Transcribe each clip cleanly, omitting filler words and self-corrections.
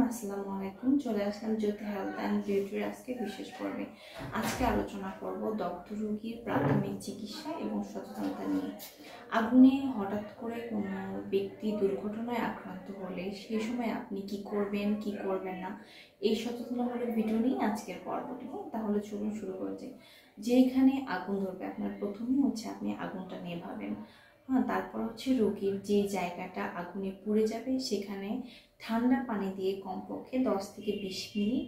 আসসালামু আলাইকুম। চলে আসলাম জ্যোতি হেলথ অ্যান্ড বিউটির আজকে বিশেষ পর্বে। আজকে আলোচনা করব দগ্ধ রোগীর প্রাথমিক চিকিৎসা এবং সচেতনতা নিয়ে। আগুনে হঠাৎ করে কোনো ব্যক্তি দুর্ঘটনায় আক্রান্ত হলে সেই সময় আপনি কি করবেন কি করবেন না, এই সচেতনামূলক ভিডিও নিয়ে আজকের পর্বটি। তাহলে চলুন শুরু করা যায়। যেখানে আগুন ধরবে আপনার প্রথমেই হচ্ছে আপনি আগুনটা নেভাবেন। তারপর হচ্ছে রোগীর যে জায়গাটা আগুনে পুড়ে যাবে সেখানে ঠান্ডা পানি দিয়ে কমপক্ষে 10 থেকে 20 মিনিট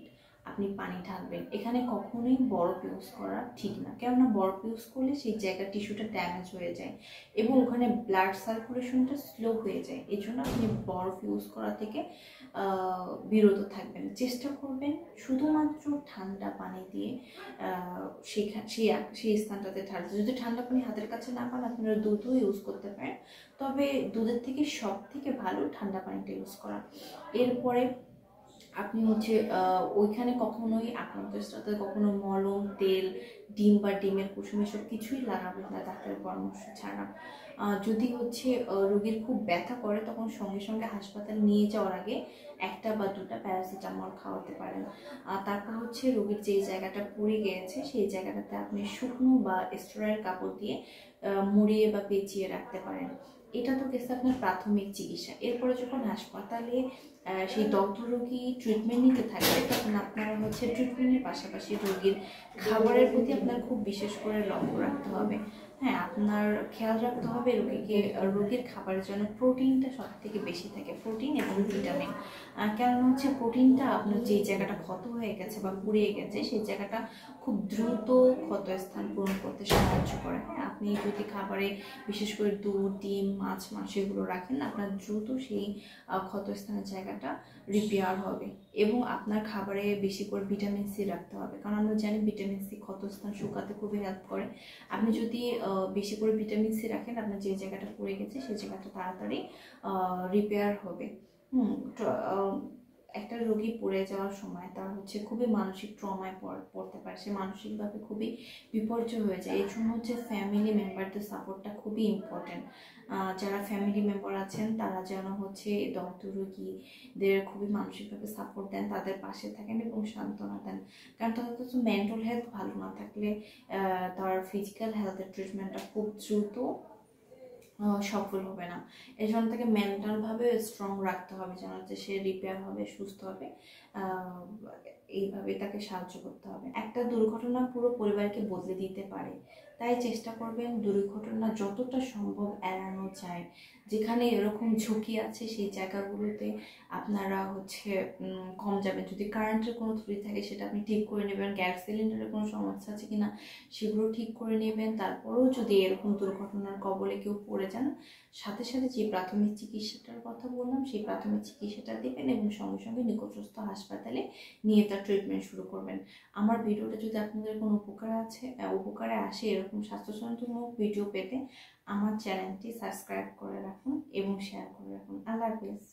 আপনি পানি ঢালবেন। এখানে কখনোই বরফ ইউজ করা ঠিক না, কেননা বরফ ইউজ করলে সেই জায়গার টিস্যুটা ড্যামেজ হয়ে যায় এবং ওখানে ব্লাড সার্কুলেশনটা স্লো হয়ে যায়। এই জন্য আপনি বরফ ইউজ করা থেকে বিরত থাকবেন। চেষ্টা করবেন শুধুমাত্র ঠান্ডা পানি দিয়ে সেই স্থানটাতে ঢালতে। যদি ঠান্ডা পানি হাতের কাছে না পান আপনারা দুধও ইউজ করতে পারেন, তবে দুধের থেকে সব থেকে ভালো ঠান্ডা পানিটা ইউজ করা। এরপরে আপনি হচ্ছে ওইখানে কখনোই আক্রান্ত স্থানে কখনো মলম, তেল, ডিম বা ডিমের কুসুম এসব কিছুই লাগাবেন না ডাক্তারের পরামর্শ ছাড়া। যদি হচ্ছে রোগীর খুব ব্যথা করে তখন সঙ্গে সঙ্গে হাসপাতালে নিয়ে যাওয়ার আগে 1টা বা 2টা প্যারাসিটামল খাওয়াতে পারেন। তারপর হচ্ছে রোগীর যেই জায়গাটা পুড়ে গিয়েছে সেই জায়গাটাতে আপনি শুকনো বা স্টেরয়েড কাপড় দিয়ে মুড়িয়ে বা পেঁচিয়ে রাখতে পারেন। এটা তো গেছে আপনার প্রাথমিক চিকিৎসা। এরপরে যখন হাসপাতালে সেই দগ্ধ রোগী ট্রিটমেন্ট নিতে থাকবে তখন আপনারা হচ্ছে ট্রিটমেন্টের পাশাপাশি রোগীর খাবারের প্রতি আপনার খুব বিশেষ করে লক্ষ্য রাখতে হবে। হ্যাঁ, আপনার খেয়াল রাখতে হবে রোগীর খাবারের জন্য প্রোটিনটা সব থেকে বেশি থাকে, প্রোটিন এবং ভিটামিন। কেননা হচ্ছে প্রোটিনটা আপনার যে জায়গাটা ক্ষত হয়ে গেছে বা পুড়িয়ে গেছে সেই জায়গাটা খুব দ্রুত ক্ষতস্থান পূরণ করতে সাহায্য করে। হ্যাঁ, আপনি যদি খাবারে বিশেষ করে দুধ, ডিম, মাছ, মাংস এগুলো রাখেন আপনার দ্রুত সেই ক্ষতস্থানের জায়গাটা রিপেয়ার হবে। এবং আপনার খাবারে বেশি করে ভিটামিন সি রাখতে হবে, কারণ আমরা জানি ভিটামিন সি ক্ষতস্থান শুকাতে খুবই হেল্প করে। আপনি যদি বেশি করে ভিটামিন সি রাখেন আপনার যে জায়গাটা পড়ে গেছে সেই জায়গাটা তাড়াতাড়ি রিপেয়ার হবে। একটা রোগী পড়ে যাওয়ার সময় তার হচ্ছে খুবই মানসিক ট্রমায় পড়তে পারে, সে মানসিকভাবে খুবই বিপর্যয় হয়ে যায়। এই জন্য হচ্ছে ফ্যামিলি মেম্বারদের সাপোর্টটা খুবই ইম্পর্টেন্ট। যারা ফ্যামিলি মেম্বার আছেন তারা যেন হচ্ছে দগ্ধ রোগীদের খুবই মানসিকভাবে সাপোর্ট দেন, তাদের পাশে থাকেন এবং সান্ত্বনা দেন। কারণ তাদের তো মেন্টাল হেলথ ভালো না থাকলে তার ফিজিক্যাল হেলথের ট্রিটমেন্টটা খুব দ্রুত সফল হবে না। এই জন্য তাকে মেন্টালভাবে স্ট্রং রাখতে হবে যেন হচ্ছে সে রিপেয়ার হবে, সুস্থ হবে। এইভাবে তাকে সাহায্য করতে হবে। একটা দুর্ঘটনা পুরো পরিবারকে বদলে দিতে পারে, তাই চেষ্টা করবেন দুর্ঘটনা যতটা সম্ভব এড়ানো যায়। যেখানে এরকম ঝুঁকি আছে সেই জায়গাগুলোতে আপনারা হচ্ছে কম যাবেন। যদি কারেন্টের কোনো ত্রুটি থাকে সেটা আপনি ঠিক করে নেবেন, গ্যাস সিলিন্ডারের কোনো সমস্যা আছে কিনা সেগুলো ঠিক করে নেবেন। তারপরেও যদি এরকম দুর্ঘটনার কবলে কেউ পড়ে যান সাথে সাথে যে প্রাথমিক চিকিৎসাটার কথা বললাম সেই প্রাথমিক চিকিৎসাটা দেবেন এবং সঙ্গে সঙ্গে নিকটস্থ হাসপাতালে নিয়ে তার ট্রিটমেন্ট শুরু করবেন। আমার ভিডিওটা যদি আপনাদের কোনো উপকারে আসে এরকম স্বাস্থ্যসচেতনমূলক ভিডিও পেতে আমার চ্যানেলটি সাবস্ক্রাইব করে রাখুন এবং শেয়ার করে রাখুন। আল্লাহ হাফেজ।